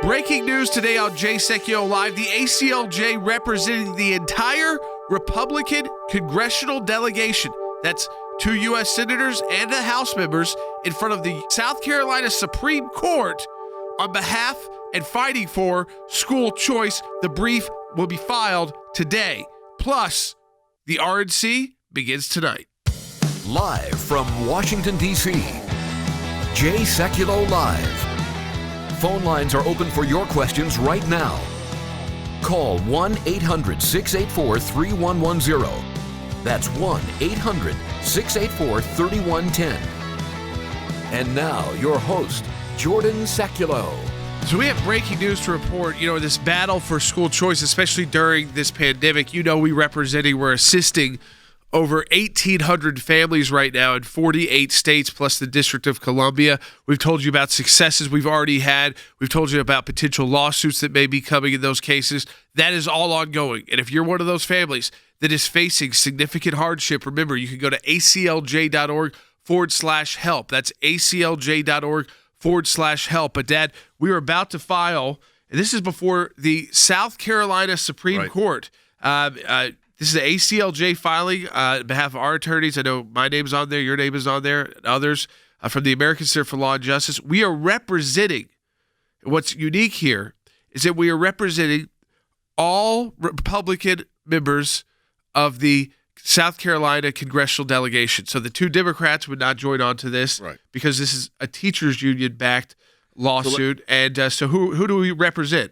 Breaking news today on Jay Sekulow Live. The ACLJ representing the entire Republican congressional delegation. That's 2 U.S. senators and the House members in front of the South Carolina Supreme Court on behalf and fighting for school choice. The brief will be filed today. Plus, the RNC begins tonight. Live from Washington, D.C., Jay Sekulow Live. Phone lines are open for your questions right now. Call 1-800-684-3110. That's 1-800-684-3110. And now, your host, Jordan Sekulow. So we have breaking news to report. This battle for school choice, especially during this pandemic, we're assisting over 1,800 families right now in 48 states plus the District of Columbia. We've told you about successes we've already had. We've told you about potential lawsuits that may be coming in those cases. That is all ongoing. And if you're one of those families that is facing significant hardship, remember, you can go to aclj.org/help. That's aclj.org/help. But, Dad, we are about to file, and this is before the South Carolina Supreme Court. This is the ACLJ filing on behalf of our attorneys. I know my name's on there, your name is on there, and others from the American Center for Law and Justice. We are representing, what's unique here is that we are representing all Republican members of the South Carolina congressional delegation. So the 2 Democrats would not join on to this because this is a teachers union-backed lawsuit. So who do we represent?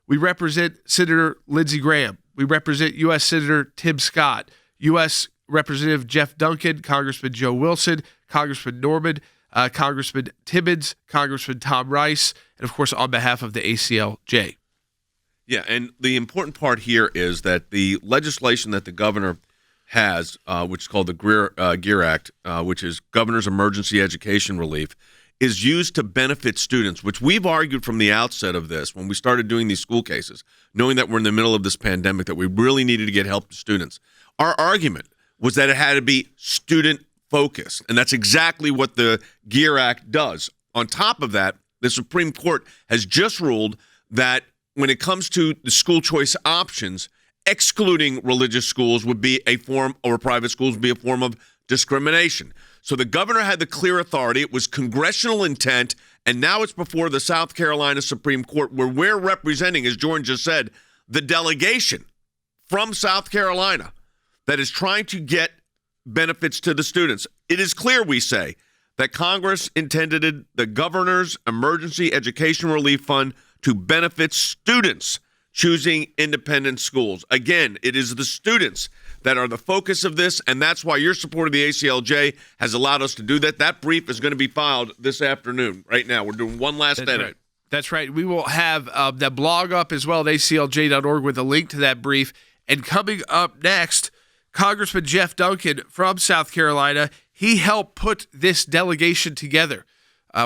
We represent Senator Lindsey Graham. We represent U.S. Senator Tim Scott, U.S. Representative Jeff Duncan, Congressman Joe Wilson, Congressman Norman, Congressman Timmons, Congressman Tom Rice, and, of course, on behalf of the ACLJ. Yeah, and the important part here is that the legislation that the governor has, which is called the GEAR Act, which is Governor's Emergency Education Relief, is used to benefit students, which we've argued from the outset of this when we started doing these school cases, knowing that we're in the middle of this pandemic, that we really needed to get help to students. Our argument was that it had to be student-focused, and that's exactly what the GEAR Act does. On top of that, the Supreme Court has just ruled that when it comes to the school choice options, excluding religious schools would be a form, or private schools would be a form of discrimination. So the governor had the clear authority. It was congressional intent, and now it's before the South Carolina Supreme Court, where we're representing, as Jordan just said, the delegation from South Carolina that is trying to get benefits to the students. It is clear, we say, that Congress intended the Governor's Emergency Education Relief Fund to benefit students choosing independent schools. Again, it is the students that are the focus of this, and that's why your support of the ACLJ has allowed us to do that. That brief is going to be filed this afternoon. Right now, we're doing one last edit. Right. That's right. We will have that blog up as well at aclj.org with a link to that brief. And coming up next, Congressman Jeff Duncan from South Carolina, he helped put this delegation together.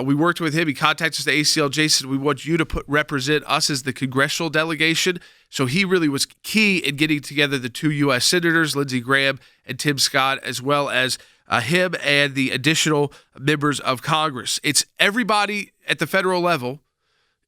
We worked with him. He contacted us, the ACLJ, said, we want you to represent us as the congressional delegation. So he really was key in getting together the 2 U.S. senators, Lindsey Graham and Tim Scott, as well as him and the additional members of Congress. It's everybody at the federal level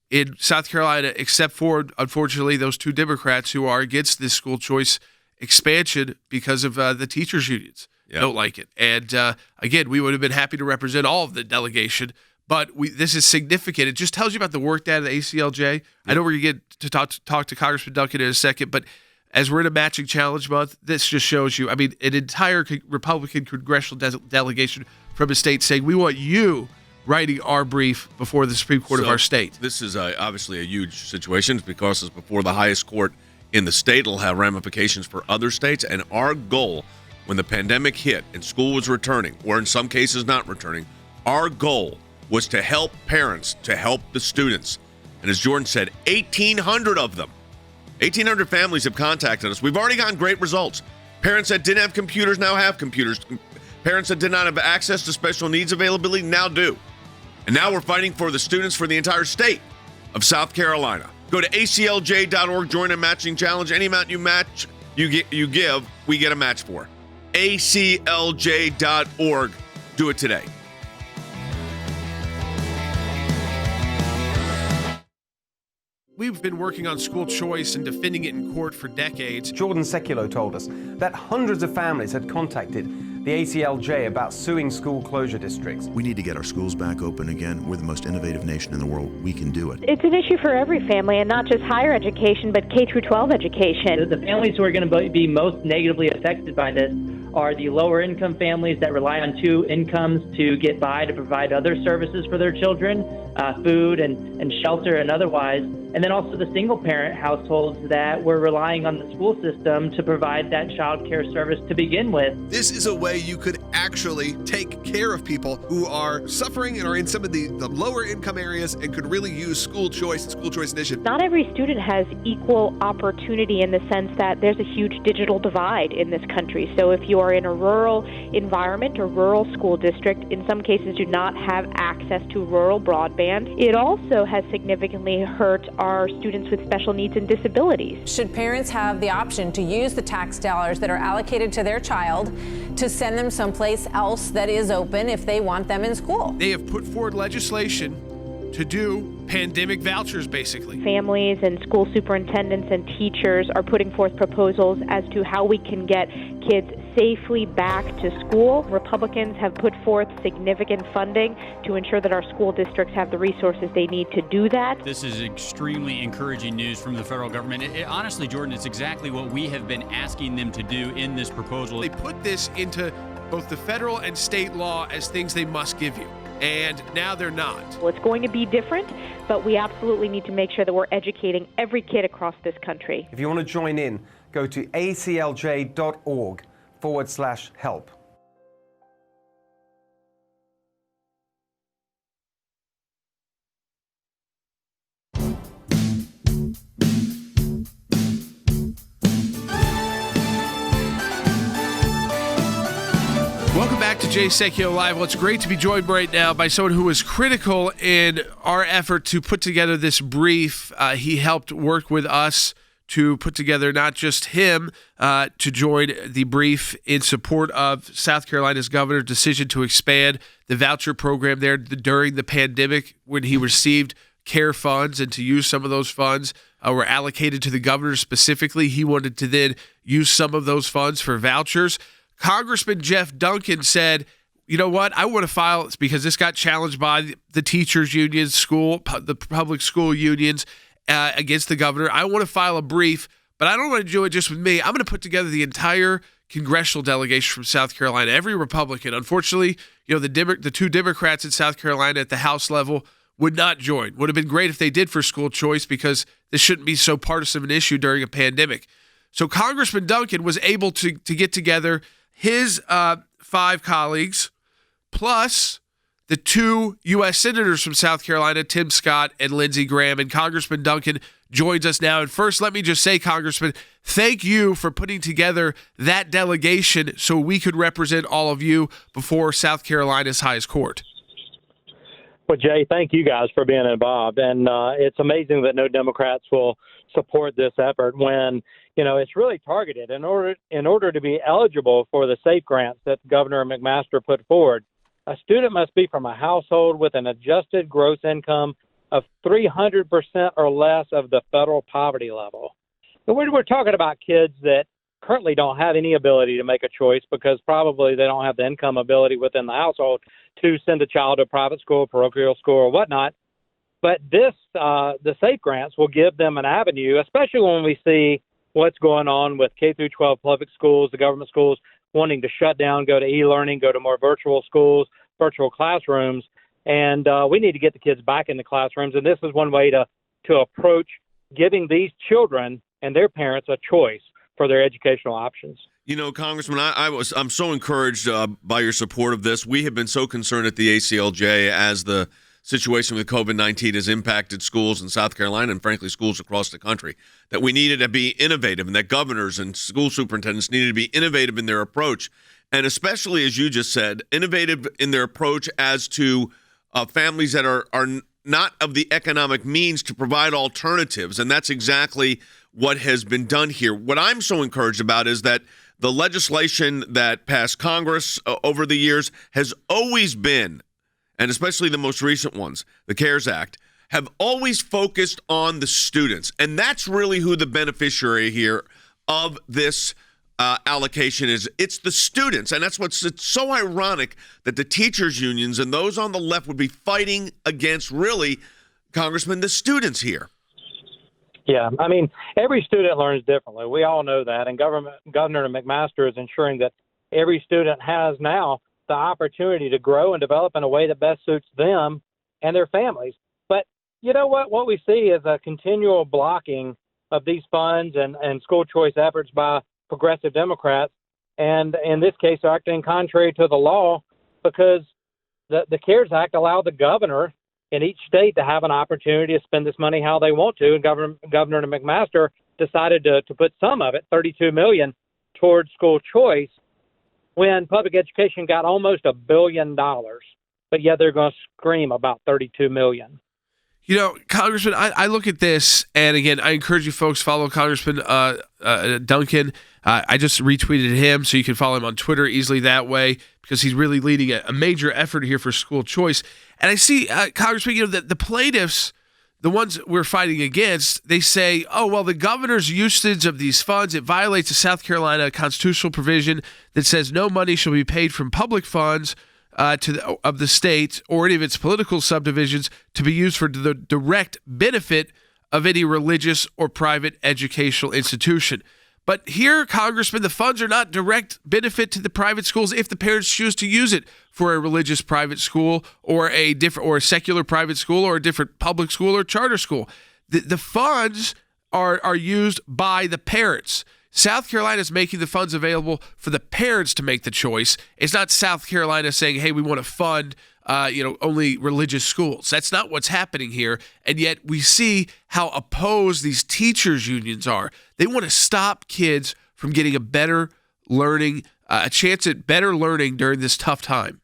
in South Carolina except for, unfortunately, those 2 Democrats who are against this school choice expansion because of the teachers' unions. Yep. Don't like it. And, again, we would have been happy to represent all of the delegation. But this is significant. It just tells you about the work done at the ACLJ. Yep. I know we're going to get to talk to Congressman Duncan in a second, but as we're in a matching challenge month, this just shows you, an entire Republican congressional delegation from a state saying, we want you writing our brief before the Supreme Court of our state. This is obviously a huge situation because it's before the highest court in the state. It'll have ramifications for other states, and our goal when the pandemic hit and school was returning, or in some cases not returning, our goal was to help parents, to help the students. And as Jordan said, 1,800 of them, 1,800 families have contacted us. We've already gotten great results. Parents that didn't have computers now have computers. Parents that did not have access to special needs availability now do. And now we're fighting for the students for the entire state of South Carolina. Go to aclj.org, join a matching challenge. Any amount you give, we get a match for. aclj.org. Do it today. we've been working on school choice and defending it in court for decades. Jordan Sekulow told us that hundreds of families had contacted the ACLJ about suing school closure districts. We need to get our schools back open again. We're the most innovative nation in the world. We can do it. It's an issue for every family, and not just higher education, but K through 12 education. The families who are going to be most negatively affected by this are the lower income families that rely on two incomes to get by to provide other services for their children, food and shelter and otherwise. And then also the single parent households that were relying on the school system to provide that child care service to begin with. This is a way you could actually take care of people who are suffering and are in some of the lower income areas and could really use school choice and school choice initiative. Not every student has equal opportunity in the sense that there's a huge digital divide in this country. So if you are in a rural environment or rural school district, in some cases do not have access to rural broadband. It also has significantly hurt our students with special needs and disabilities. Should parents have the option to use the tax dollars that are allocated to their child to send them someplace else that is open if they want them in school? They have put forward legislation to do pandemic vouchers, basically. Families and school superintendents and teachers are putting forth proposals as to how we can get kids safely back to school. Republicans have put forth significant funding to ensure that our school districts have the resources they need to do that. This is extremely encouraging news from the federal government. Honestly, Jordan, it's exactly what we have been asking them to do in this proposal. They put this into both the federal and state law as things they must give you. And now they're not. Well, it's going to be different, but we absolutely need to make sure that we're educating every kid across this country. If you want to join in, go to aclj.org/help. Welcome back to Jay Sekulow Live. Well, it's great to be joined right now by someone who was critical in our effort to put together this brief. He helped work with us to put together not just him to join the brief in support of South Carolina's governor's decision to expand the voucher program there during the pandemic when he received care funds, and to use some of those funds were allocated to the governor specifically. He wanted to then use some of those funds for vouchers. Congressman Jeff Duncan said, you know what, I want to file, because this got challenged by the teachers unions, the public school unions against the governor. I want to file a brief, but I don't want to do it just with me. I'm going to put together the entire congressional delegation from South Carolina, every Republican. Unfortunately, the two Democrats in South Carolina at the House level would not join. Would have been great if they did for school choice, because this shouldn't be so partisan an issue during a pandemic. So Congressman Duncan was able to get together his 5 colleagues, plus the 2 U.S. senators from South Carolina, Tim Scott and Lindsey Graham. And Congressman Duncan joins us now. And first, let me just say, Congressman, thank you for putting together that delegation so we could represent all of you before South Carolina's highest court. Well, Jay, thank you guys for being involved. And it's amazing that no Democrats will support this effort when, it's really targeted. In order to be eligible for the SAFE grants that Governor McMaster put forward, a student must be from a household with an adjusted gross income of 300% or less of the federal poverty level. And we're talking about kids that currently don't have any ability to make a choice because probably they don't have the income ability within the household to send a child to a private school, parochial school, or whatnot. But the SAFE grants will give them an avenue, especially when we see what's going on with K through 12 public schools, the government schools wanting to shut down, go to e-learning, go to more virtual schools, virtual classrooms. And we need to get the kids back in the classrooms. And this is one way to approach giving these children and their parents a choice for their educational options. Congressman, I'm so encouraged by your support of this. We have been so concerned at the ACLJ as the situation with COVID-19 has impacted schools in South Carolina and, frankly, schools across the country, that we needed to be innovative and that governors and school superintendents needed to be innovative in their approach, and especially, as you just said, innovative in their approach as to families that are not of the economic means to provide alternatives, and that's exactly what has been done here. What I'm so encouraged about is that the legislation that passed Congress over the years has always been, and especially the most recent ones, the CARES Act, have always focused on the students, and that's really who the beneficiary here of this allocation is. It's the students, and it's so ironic that the teachers unions and those on the left would be fighting against, really, Congressman, the students here. Yeah, I mean, every student learns differently. We all know that, and Governor McMaster is ensuring that every student has now the opportunity to grow and develop in a way that best suits them and their families. But you know what? What we see is a continual blocking of these funds and school choice efforts by progressive Democrats, and in this case, acting contrary to the law, because the CARES Act allowed the governor in each state to have an opportunity to spend this money how they want to, and Governor McMaster decided to put some of it, $32 million, towards school choice, when public education got almost $1 billion, but yet they're going to scream about $32 million. You know, Congressman, I look at this, and again, I encourage you folks follow Congressman Duncan. I just retweeted him, so you can follow him on Twitter easily that way, because he's really leading a major effort here for school choice. And I see, Congressman, you know, the plaintiffs, the ones we're fighting against, they say, oh, well, the governor's usage of these funds, it violates a South Carolina constitutional provision that says no money shall be paid from public funds of the state or any of its political subdivisions to be used for the direct benefit of any religious or private educational institution. But here, Congressman, the funds are not direct benefit to the private schools if the parents choose to use it for a religious private school or a secular private school or a different public school or charter school. The funds are used by the parents. South Carolina is making the funds available for the parents to make the choice. It's not South Carolina saying, hey, we want to fund only religious schools. That's not what's happening here. And yet we see how opposed these teachers unions are. They want to stop kids from getting a better learning, a chance at better learning during this tough time.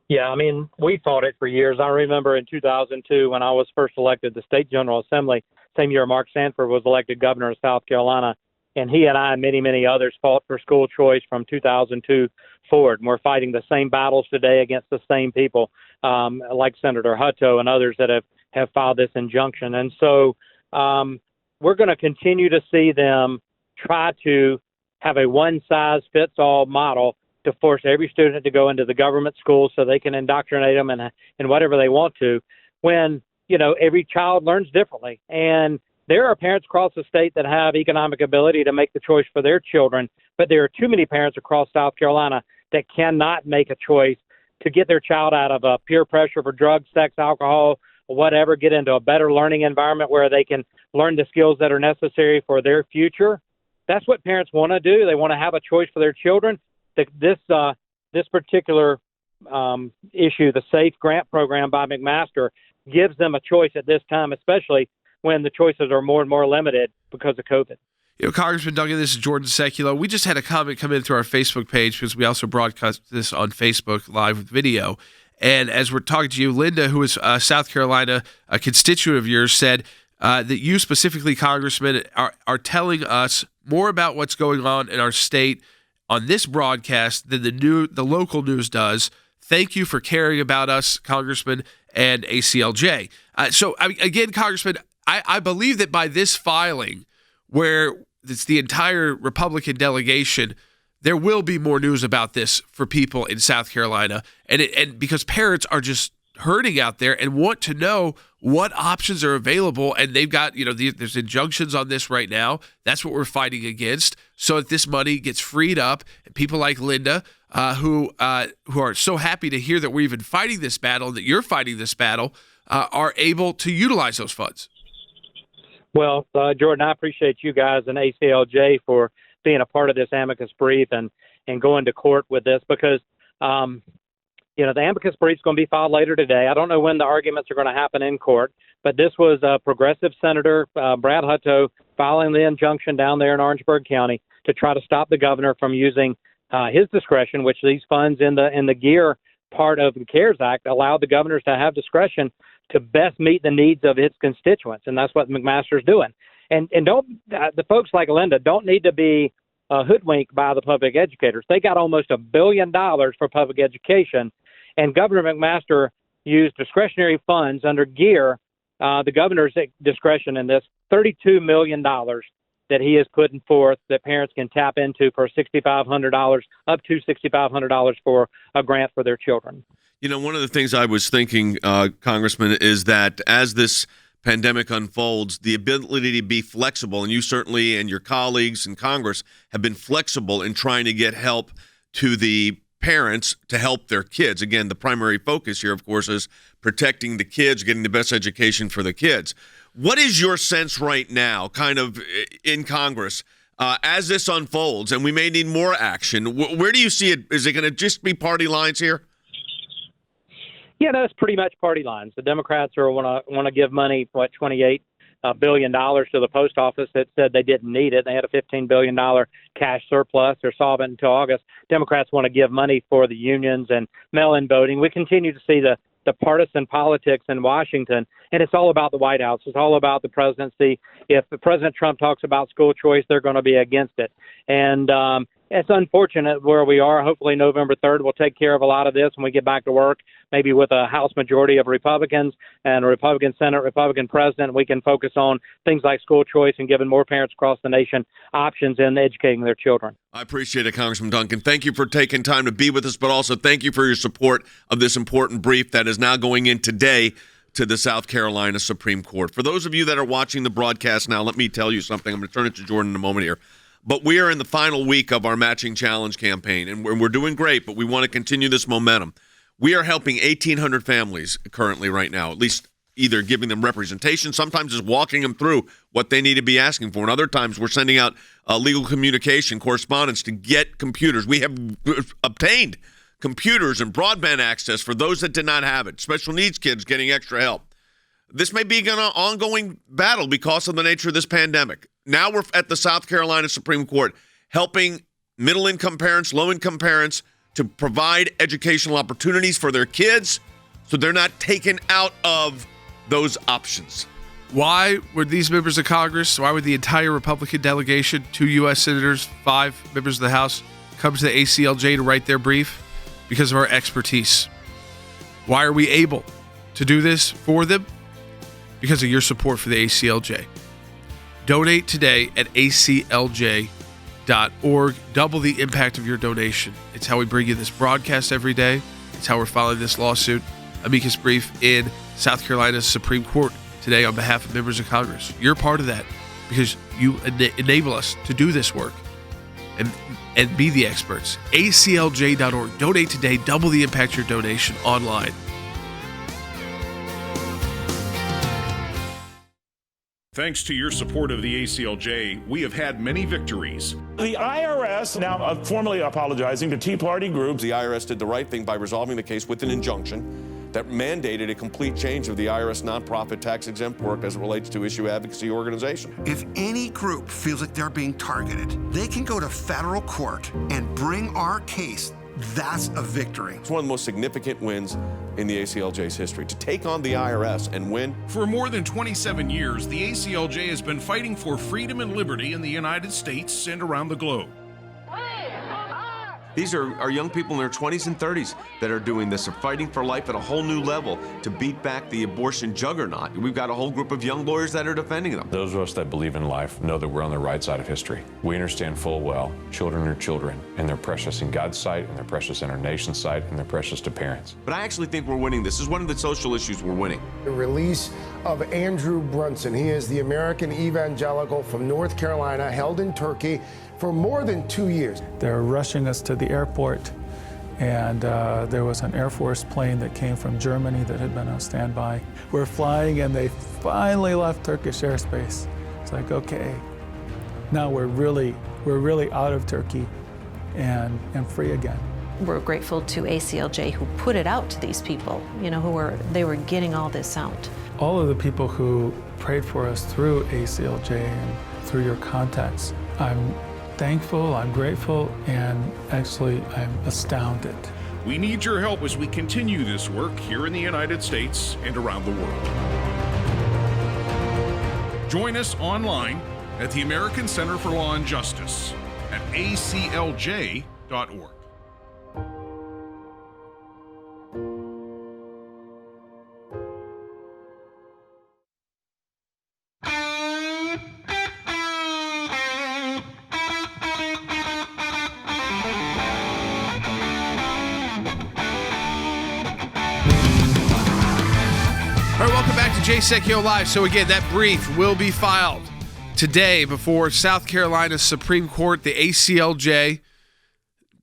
Yeah, I mean, we fought it for years. I remember in 2002 when I was first elected to the State General Assembly, same year Mark Sanford was elected governor of South Carolina, and he and I and many, many others fought for school choice from 2002 forward. And we're fighting the same battles today against the same people, like Senator Hutto and others that have filed this injunction. And so we're going to continue to see them try to have a one-size-fits-all model to force every student to go into the government schools so they can indoctrinate them in whatever they want to, when, you know, every child learns differently. And there are parents across the state that have economic ability to make the choice for their children, but there are too many parents across South Carolina that cannot make a choice to get their child out of peer pressure for drugs, sex, alcohol, whatever, get into a better learning environment where they can learn the skills that are necessary for their future. That's what parents want to do. They want to have a choice for their children. This particular issue, the SAFE grant program by McMaster, gives them a choice at this time, especially when the choices are more and more limited because of COVID. You know, Congressman Duncan, this is Jordan Sekulow. We just had a comment come in through our Facebook page because we also broadcast this on Facebook live with video. And as we're talking to you, Linda, who is South Carolina, a constituent of yours, said that you specifically, Congressman, are telling us more about what's going on in our state on this broadcast than the local news does. Thank you for caring about us, Congressman, and ACLJ. Again, Congressman, I believe that by this filing, where it's the entire Republican delegation, there will be more news about this for people in South Carolina, and because parents are just hurting out there and want to know what options are available, and they've got, there's injunctions on this right now. That's what we're fighting against, so that this money gets freed up, and people like Linda, who are so happy to hear that we're even fighting this battle, that you're fighting this battle, are able to utilize those funds. Well, Jordan, I appreciate you guys and ACLJ for being a part of this amicus brief and going to court with this, because the amicus brief is going to be filed later today. I don't know when the arguments are going to happen in court, but this was progressive Senator Brad Hutto filing the injunction down there in Orangeburg County to try to stop the governor from using his discretion, which these funds in the GEAR part of the CARES Act allowed the governors to have discretion to best meet the needs of its constituents, and that's what McMaster's doing. And the folks like Linda don't need to be hoodwinked by the public educators. They got almost $1 billion for public education, and Governor McMaster use discretionary funds under GEAR, the governor's discretion in this, $32 million that he is putting forth that parents can tap into for $6,500, up to $6,500 for a grant for their children. You know, one of the things I was thinking, Congressman, is that as this pandemic unfolds, the ability to be flexible, and you certainly and your colleagues in Congress have been flexible in trying to get help to the parents to help their kids. Again, the primary focus here, of course, is protecting the kids, getting the best education for the kids. What is your sense right now, kind of in Congress, as this unfolds, and we may need more action? Where do you see it? Is it going to just be party lines here? Yeah, that's pretty much party lines. The Democrats want to give money, $28 billion to the post office that said they didn't need it. They had a $15 billion cash surplus. They're solvent until August. Democrats want to give money for the unions and mail-in voting. We continue to see the partisan politics in Washington, and it's all about the White House. It's all about the presidency. If President Trump talks about school choice, they're going to be against it. And it's unfortunate where we are. Hopefully November 3rd will take care of a lot of this when we get back to work, maybe with a House majority of Republicans and a Republican Senate, Republican president. We can focus on things like school choice and giving more parents across the nation options in educating their children. I appreciate it, Congressman Duncan. Thank you for taking time to be with us, but also thank you for your support of this important brief that is now going in today to the South Carolina Supreme Court. For those of you that are watching the broadcast now, let me tell you something. I'm going to turn it to Jordan in a moment here. But we are in the final week of our Matching Challenge campaign, and we're doing great, but we want to continue this momentum. We are helping 1,800 families currently right now, at least either giving them representation, sometimes just walking them through what they need to be asking for, and other times we're sending out legal communication correspondence to get computers. We have obtained computers and broadband access for those that did not have it, special needs kids getting extra help. This may be an ongoing battle because of the nature of this pandemic. Now we're at the South Carolina Supreme Court helping middle-income parents, low-income parents to provide educational opportunities for their kids so they're not taken out of those options. Why would these members of Congress, why would the entire Republican delegation, 2 U.S. senators, 5 members of the House, come to the ACLJ to write their brief? Because of our expertise. Why are we able to do this for them? Because of your support for the ACLJ. Donate today at aclj.org. Double the impact of your donation. It's how we bring you this broadcast every day. It's how we're filing this lawsuit. Amicus brief in South Carolina's Supreme Court today on behalf of members of Congress. You're part of that because you enable us to do this work and be the experts. aclj.org. Donate today. Double the impact of your donation online. Thanks to your support of the ACLJ, we have had many victories. The IRS now formally apologizing to Tea Party groups. The IRS did the right thing by resolving the case with an injunction that mandated a complete change of the IRS nonprofit tax-exempt work as it relates to issue advocacy organization. If any group feels like they're being targeted, they can go to federal court and bring our case. That's a victory. It's one of the most significant wins in the ACLJ's history, to take on the IRS and win. For more than 27 years, the ACLJ has been fighting for freedom and liberty in the United States and around the globe. These are young people in their 20s and 30s that are doing this. They're fighting for life at a whole new level to beat back the abortion juggernaut. We've got a whole group of young lawyers that are defending them. Those of us that believe in life know that we're on the right side of history. We understand full well children are children, and they're precious in God's sight, and they're precious in our nation's sight, and they're precious to parents. But I actually think we're winning. This is one of the social issues we're winning. The release of Andrew Brunson. He is the American evangelical from North Carolina, held in Turkey for more than 2 years. They're rushing us to the airport, and there was an Air Force plane that came from Germany that had been on standby. We're flying, and they finally left Turkish airspace. It's like, okay, now we're really out of Turkey and free again. We're grateful to ACLJ who put it out to these people, they were getting all this out. All of the people who prayed for us through ACLJ and through your contacts, I'm thankful, I'm grateful, and actually I'm astounded. We need your help as we continue this work here in the United States and around the world. Join us online at the American Center for Law and Justice at aclj.org. Jay Sekulow Live. So again, that brief will be filed today before South Carolina Supreme Court. The ACLJ,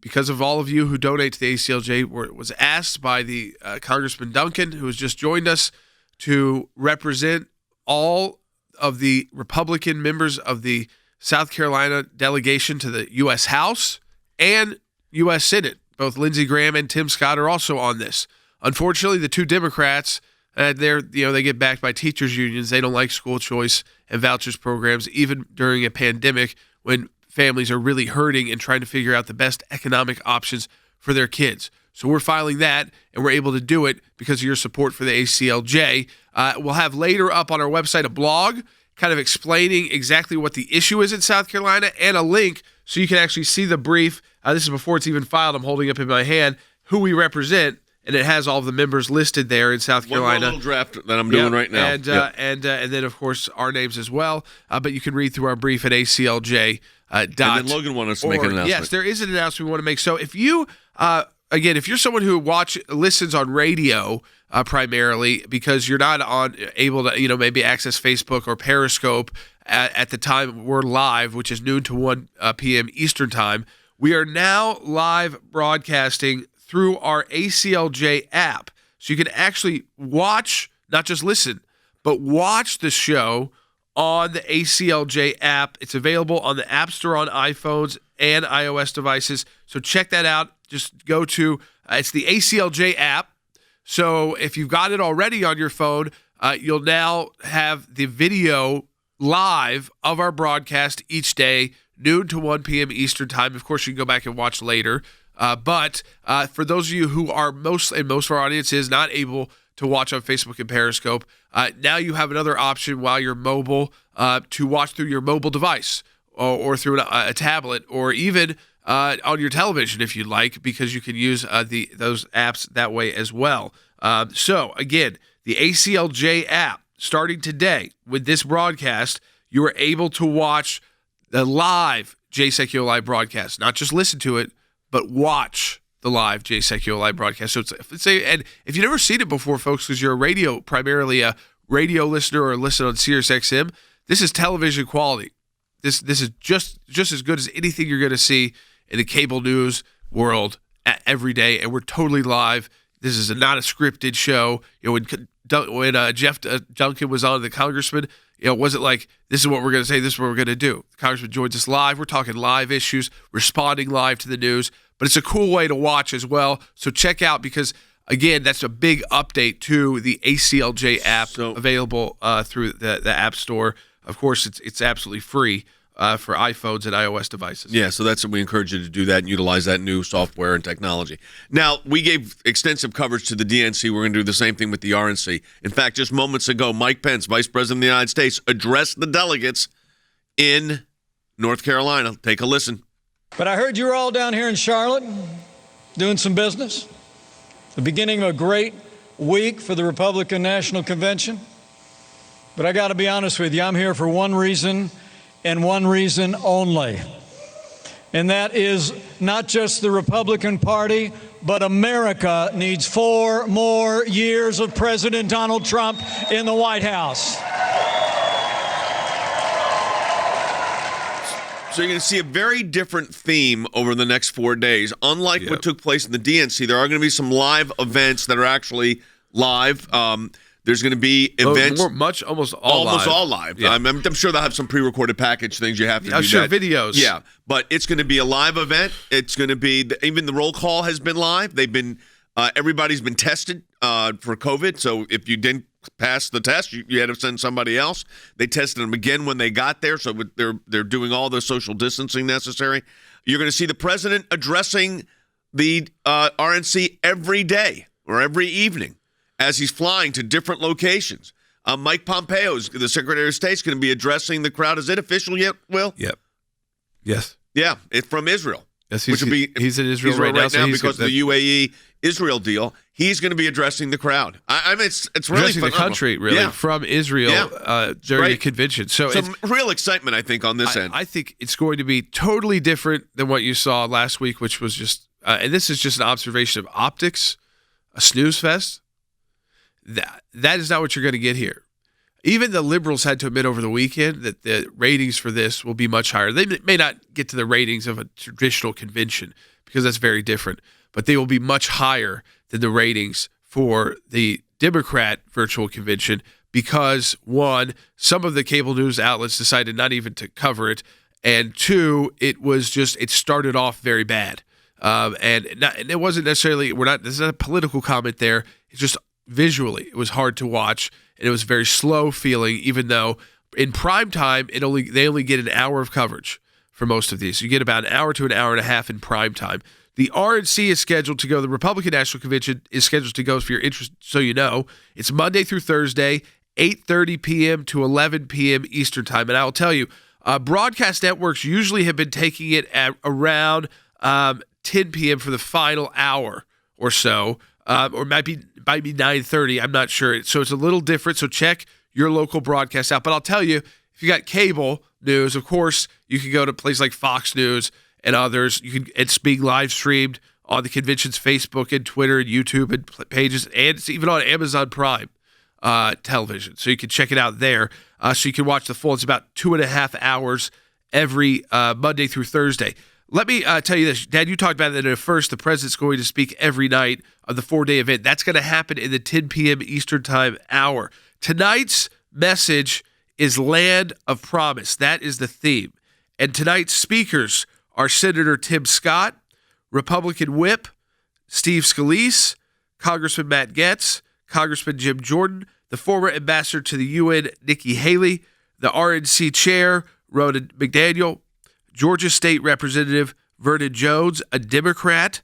because of all of you who donate to the ACLJ, was asked by the Congressman Duncan, who has just joined us, to represent all of the Republican members of the South Carolina delegation to the U.S. House and U.S. Senate. Both Lindsey Graham and Tim Scott are also on this. Unfortunately, the two Democrats, they get backed by teachers' unions. They don't like school choice and vouchers programs, even during a pandemic when families are really hurting and trying to figure out the best economic options for their kids. So we're filing that, and we're able to do it because of your support for the ACLJ. We'll have later up on our website a blog kind of explaining exactly what the issue is in South Carolina and a link so you can actually see the brief. This is before it's even filed. I'm holding up in my hand who we represent, and it has all of the members listed there in South Carolina. One more little draft that I'm doing right now. And then, of course, our names as well. But you can read through our brief at ACLJ. And then Logan wanted us to make an announcement. Yes, there is an announcement we want to make. So if you, again, if you're someone who listens on radio primarily because you're not able to, maybe access Facebook or Periscope at the time we're live, which is noon to 1 p.m. Eastern time, we are now live broadcasting through our ACLJ app. So you can actually watch, not just listen, but watch the show on the ACLJ app. It's available on the App Store on iPhones and iOS devices. So check that out. Just go to, it's the ACLJ app. So if you've got it already on your phone, you'll now have the video live of our broadcast each day, noon to 1 p.m. Eastern time. Of course, you can go back and watch later. But for those of you who are most of our audience is not able to watch on Facebook and Periscope, now you have another option while you're mobile to watch through your mobile device or through a tablet or even on your television if you'd like, because you can use those apps that way as well. So again, the ACLJ app, starting today with this broadcast, you are able to watch the live Jay Sekulow Live broadcast, not just listen to it, but watch the live Jay Sekulow Live broadcast. So and if you've never seen it before, folks, because you're primarily a radio listener or listen on Sirius XM, this is television quality. This is just as good as anything you're going to see in the cable news world every day, and we're totally live. This is not a scripted show. When Jeff Duncan was on, the Congressman, it wasn't like, this is what we're going to say, this is what we're going to do. The Congressman joins us live. We're talking live issues, responding live to the news, but it's a cool way to watch as well. So check out, because, again, that's a big update to the ACLJ app available through the App Store. Of course, it's absolutely free for iPhones and iOS devices. Yeah, so that's what we encourage you to do that and utilize that new software and technology. Now, we gave extensive coverage to the DNC. We're going to do the same thing with the RNC. In fact, just moments ago, Mike Pence, Vice President of the United States, addressed the delegates in North Carolina. Take a listen. But I heard you were all down here in Charlotte doing some business. The beginning of a great week for the Republican National Convention. But I got to be honest with you, I'm here for one reason and one reason only. And that is not just the Republican Party, but America needs 4 more years of President Donald Trump in the White House. So you're going to see a very different theme over the next 4 days. Unlike what took place in the DNC, there are going to be some live events that are actually live. There's going to be events. Almost all live. Yeah. I'm sure they'll have some pre-recorded package things you have to do. Sure, that. videos. Yeah, but it's going to be a live event. It's going to be, even the roll call has been live. They've been, everybody's been tested for COVID. So if you didn't pass the test, you had to send somebody else. They tested them again when they got there. So they're doing all the social distancing necessary. You're going to see the president addressing the RNC every day or every evening as he's flying to different locations. Mike Pompeo, the Secretary of State, is going to be addressing the crowd. Is it official yet, Will? Yep. Yes. Yeah, it's from Israel. Yes, he's in Israel right now because of the UAE-Israel deal. He's going to be addressing the crowd. I mean, it's really addressing the country, really, from Israel during the convention. So some real excitement, I think, on this end. I think it's going to be totally different than what you saw last week, which was just, and this is just an observation of optics, a snooze fest. That is not what you're going to get here. Even the liberals had to admit over the weekend that the ratings for this will be much higher. They may not get to the ratings of a traditional convention because that's very different, but they will be much higher than the ratings for the Democrat virtual convention because, one, some of the cable news outlets decided not even to cover it, and two, it started off very bad. And it wasn't necessarily, this is not a political comment there. It's just visually, it was hard to watch, and it was very slow feeling, even though in prime time, they only get an hour of coverage for most of these. You get about an hour to an hour and a half in prime time. The RNC is scheduled to go, the Republican National Convention is scheduled to go, if you're interested, so you know. It's Monday through Thursday, 8:30 p.m. to 11 p.m. Eastern Time. And I will tell you, broadcast networks usually have been taking it at around 10 p.m. for the final hour or so, or might be 9:30. I'm not sure. So it's a little different. So check your local broadcast out. But I'll tell you, if you got cable news, of course, you can go to places like Fox News and others. It's being live streamed on the convention's Facebook and Twitter and YouTube and pages, and it's even on Amazon Prime television. So you can check it out there. So you can watch the full. It's about 2.5 hours every Monday through Thursday. Let me tell you this, Dad, you talked about that at first. The president's going to speak every night of the 4-day event. That's going to happen in the 10 p.m. Eastern Time hour. Tonight's message is Land of Promise. That is the theme. And tonight's speakers are Senator Tim Scott, Republican Whip Steve Scalise, Congressman Matt Gaetz, Congressman Jim Jordan, the former ambassador to the UN, Nikki Haley, the RNC chair, Rhoda McDaniel, Georgia State Representative Vernon Jones, a Democrat,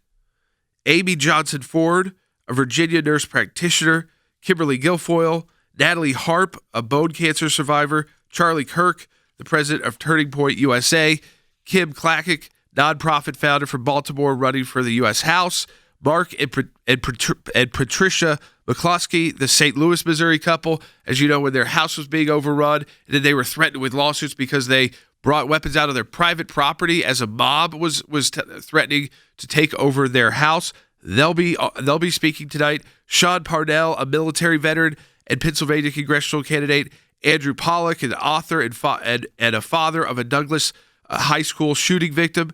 Amy Johnson Ford, a Virginia nurse practitioner, Kimberly Guilfoyle, Natalie Harp, a bone cancer survivor, Charlie Kirk, the president of Turning Point USA, Kim Clackett, nonprofit founder from Baltimore running for the U.S. House, Mark and Patricia McCloskey, the St. Louis, Missouri couple, as you know, when their house was being overrun, and then they were threatened with lawsuits because they brought weapons out of their private property as a mob was threatening to take over their house. They'll be speaking tonight. Sean Parnell, a military veteran and Pennsylvania congressional candidate, Andrew Pollack, an author and a father of a Douglas high school shooting victim,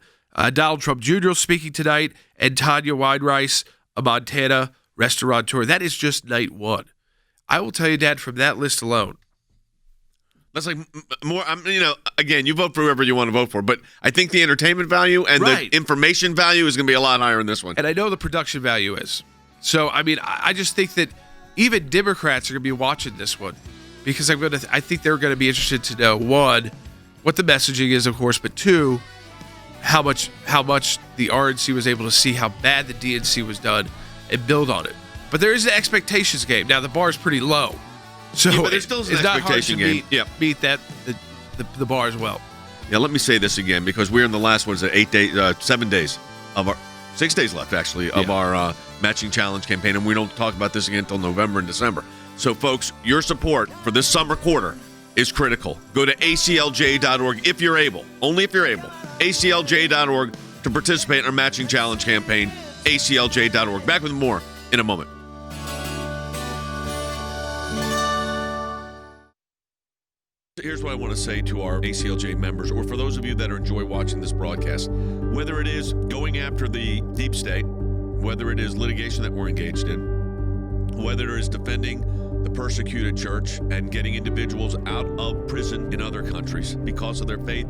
Donald Trump Jr. speaking tonight, and Tanya Weinreis, a Montana restaurateur. That is just night one. I will tell you, Dad, from that list alone. That's like more, again, you vote for whoever you want to vote for, but I think the entertainment value and the information value is going to be a lot higher in this one. And I know the production value is. So, I just think that even Democrats are going to be watching this one because I think they're going to be interested to know, one, what the messaging is, of course, but two, how much the RNC was able to see how bad the DNC was done and build on it. But there is an expectations game. Now, the bar is pretty low. So yeah, but there's still an expectation game. Meet that the bar as well. Yeah, let me say this again because we're in the last 7 days of our 6 days left actually of our matching challenge campaign, and we don't talk about this again until November and December. So, folks, your support for this summer quarter is critical. Go to ACLJ.org if you're able, only if you're able. ACLJ.org to participate in our matching challenge campaign. ACLJ.org. Back with more in a moment. Here's what I want to say to our ACLJ members, or for those of you that enjoy watching this broadcast, whether it is going after the deep state, whether it is litigation that we're engaged in, whether it is defending the persecuted church and getting individuals out of prison in other countries because of their faith,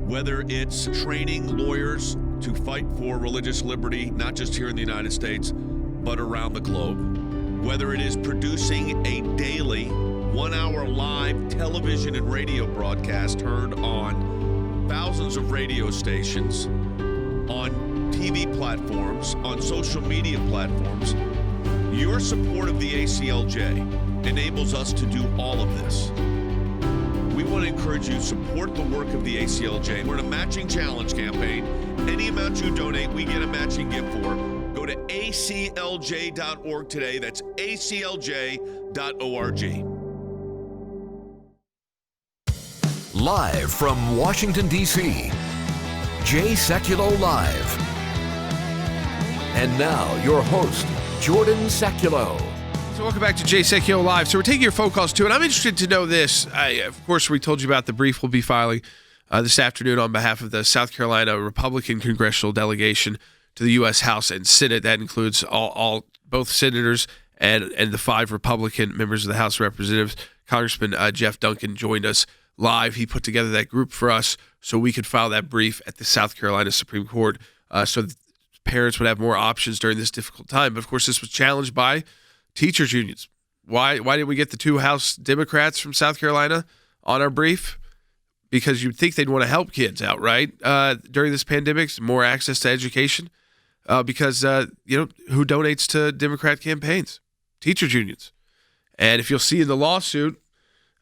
whether it's training lawyers to fight for religious liberty, not just here in the United States, but around the globe, whether it is producing a daily 1-hour live television and radio broadcast heard on thousands of radio stations, on TV platforms, on social media platforms. Your support of the ACLJ enables us to do all of this. We want to encourage you to support the work of the ACLJ. We're in a matching challenge campaign. Any amount you donate, we get a matching gift for. Go to aclj.org today. That's aclj.org. Live from Washington, D.C., Jay Sekulow Live. And now, your host, Jordan Sekulow. So welcome back to Jay Sekulow Live. So we're taking your phone calls too, and I'm interested to know this. Of course, we told you about the brief we'll be filing this afternoon on behalf of the South Carolina Republican congressional delegation to the U.S. House and Senate. That includes both senators and the 5 Republican members of the House of Representatives. Congressman Jeff Duncan joined us live. He put together that group for us so we could file that brief at the South Carolina Supreme Court so that parents would have more options during this difficult time. But, of course, this was challenged by teachers' unions. Why didn't we get the 2 House Democrats from South Carolina on our brief? Because you'd think they'd want to help kids out, right? During this pandemic, more access to education. Because, who donates to Democrat campaigns? Teachers' unions. And if you'll see in the lawsuit.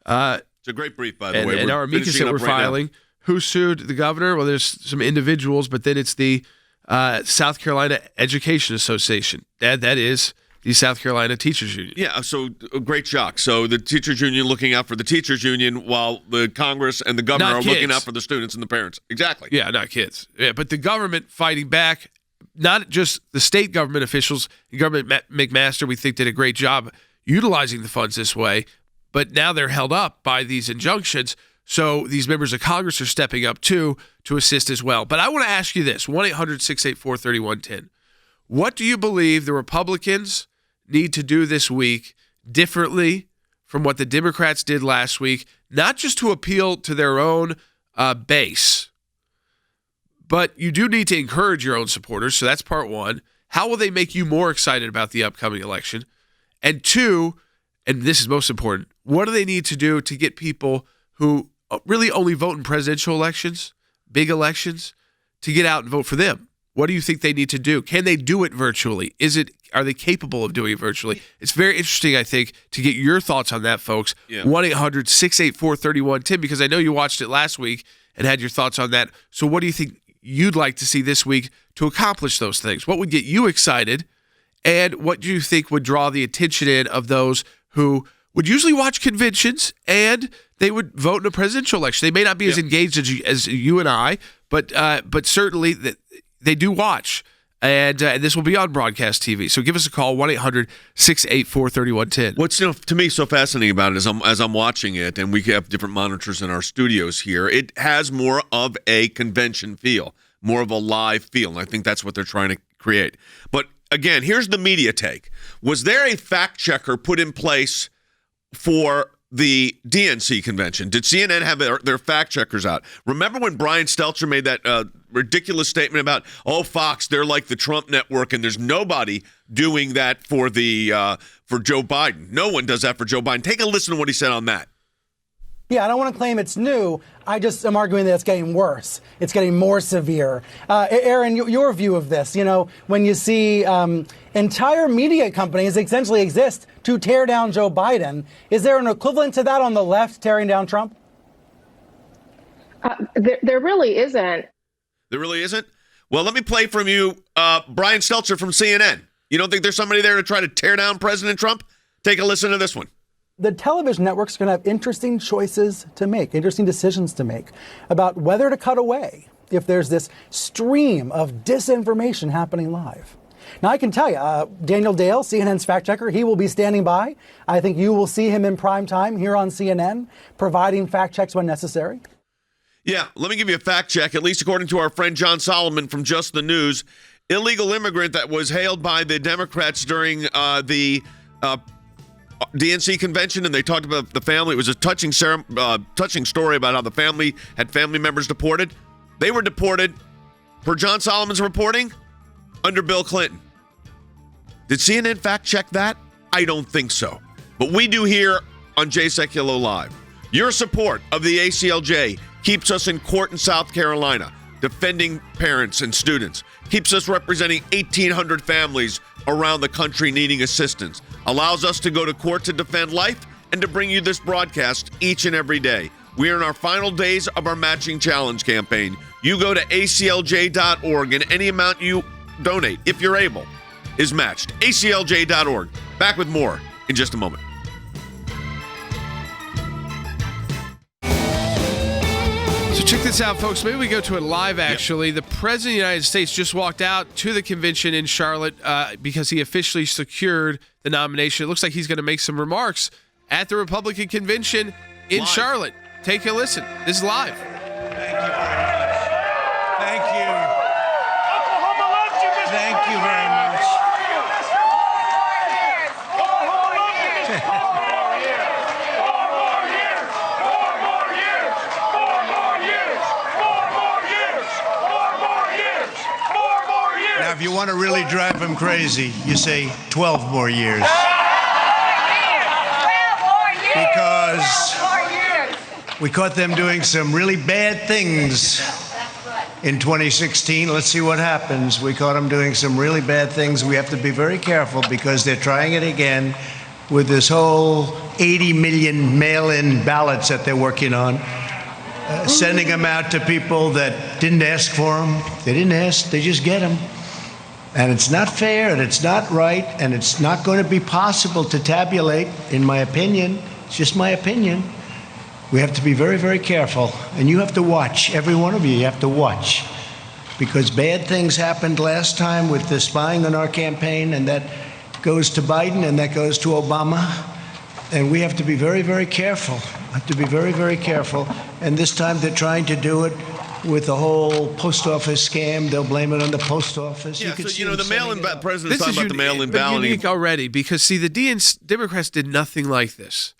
It's a great brief, by the way. And our amicus that we're filing. Who sued the governor? Well, there's some individuals, but then it's the South Carolina Education Association. That is the South Carolina Teachers Union. Yeah, so a great shock. So the teachers union looking out for the teachers union while the Congress and the governor are looking out for the students and the parents. Exactly. Yeah, not kids. Yeah, but the government fighting back, not just the state government officials. Government McMaster, we think, did a great job utilizing the funds this way, but now they're held up by these injunctions. So these members of Congress are stepping up too to assist as well. But I want to ask you this, 1-800-684-3110. What do you believe the Republicans need to do this week differently from what the Democrats did last week, not just to appeal to their own base, but you do need to encourage your own supporters, so that's part one. How will they make you more excited about the upcoming election? And 2, and this is most important, what do they need to do to get people who really only vote in presidential elections, big elections, to get out and vote for them? What do you think they need to do? Can they do it virtually? Are they capable of doing it virtually? It's very interesting, I think, to get your thoughts on that, folks. 1-800-684-3110, because I know you watched it last week and had your thoughts on that. So what do you think you'd like to see this week to accomplish those things? What would get you excited? And what do you think would draw the attention in of those who would usually watch conventions and they would vote in a presidential election? They may not be as engaged as you and I, but certainly they do watch. And this will be on broadcast TV. So give us a call, 1-800-684-3110. What's to me so fascinating about it is as I'm watching it, and we have different monitors in our studios here, it has more of a convention feel, more of a live feel. And I think that's what they're trying to create. But again, here's the media take. Was there a fact checker put in place for the DNC convention? Did CNN have their fact checkers out? Remember when Brian Stelter made that ridiculous statement about, Fox, they're like the Trump network, and there's nobody doing that for Joe Biden. No one does that for Joe Biden. Take a listen to what he said on that. Yeah, I don't want to claim it's new. I just am arguing that it's getting worse. It's getting more severe. Aaron, your view of this, when you see entire media companies essentially exist to tear down Joe Biden, is there an equivalent to that on the left tearing down Trump? There really isn't. There really isn't? Well, let me play from you Brian Stelter from CNN. You don't think there's somebody there to try to tear down President Trump? Take a listen to this one. The television networks are going to have interesting choices to make, interesting decisions to make about whether to cut away if there's this stream of disinformation happening live. Now, I can tell you, Daniel Dale, CNN's fact checker, he will be standing by. I think you will see him in prime time here on CNN, providing fact checks when necessary. Yeah, let me give you a fact check, at least according to our friend John Solomon from Just the News. Illegal immigrant that was hailed by the Democrats during the DNC convention, and they talked about the family. It was a touching story about how the family had family members deported. They were deported, per John Solomon's reporting, under Bill Clinton. Did CNN fact check that? I don't think so. But we do here on Jay Sekulow Live. Your support of the ACLJ keeps us in court in South Carolina, defending parents and students, keeps us representing 1,800 families around the country needing assistance, allows us to go to court to defend life and to bring you this broadcast each and every day. We are in our final days of our matching challenge campaign. You go to aclj.org, and any amount you donate, if you're able, is matched. aclj.org. Back with more in just a moment. So check this out, folks. Maybe we go to it live, actually. The President of the United States just walked out to the convention in Charlotte because he officially secured the nomination. It looks like he's going to make some remarks at the Republican convention in Charlotte. Take a listen. This is live. Thank you very much. Thank you. Thank you very much. Now, if you want to really drive him crazy, you say 12 more years. Because we caught them doing some really bad things in 2016. Let's see what happens. We caught them doing some really bad things. We have to be very careful because they're trying it again with this whole 80 million mail-in ballots that they're working on, sending them out to people that didn't ask for them. They didn't ask, they just get them. And it's not fair, and it's not right, and it's not going to be possible to tabulate, in my opinion. It's just my opinion. We have to be very, very careful. And you have to watch. Every one of you have to watch. Because bad things happened last time with the spying on our campaign, and that goes to Biden, and that goes to Obama. And we have to be very, very careful. Have to be very, very careful. And this time they're trying to do it with the whole post office scam. They'll blame it on the post office. Yeah, the mail-in president's talking about the mail-in balloting. balloting. Unique already because, see, the Democrats did nothing like this.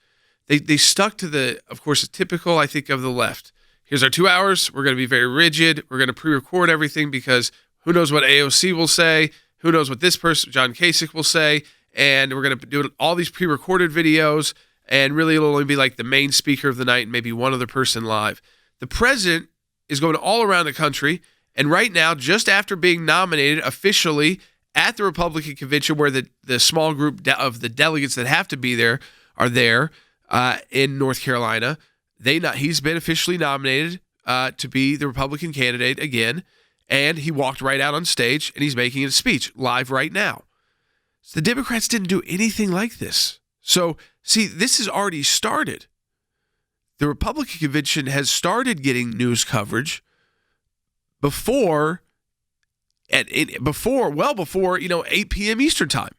They stuck to the, of course, typical, I think, of the left. Here's our 2 hours. We're going to be very rigid. We're going to pre-record everything because who knows what AOC will say. Who knows what this person, John Kasich, will say. And we're going to do all these pre-recorded videos. And really, it'll only be like the main speaker of the night and maybe one other person live. The president is going all around the country. And right now, just after being nominated officially at the Republican convention where the small group of the delegates that have to be there are there, in North Carolina, he's been officially nominated to be the Republican candidate again, and he walked right out on stage, and he's making a speech live right now. So the Democrats didn't do anything like this. So, see, this has already started. The Republican convention has started getting news coverage before 8 p.m. Eastern time.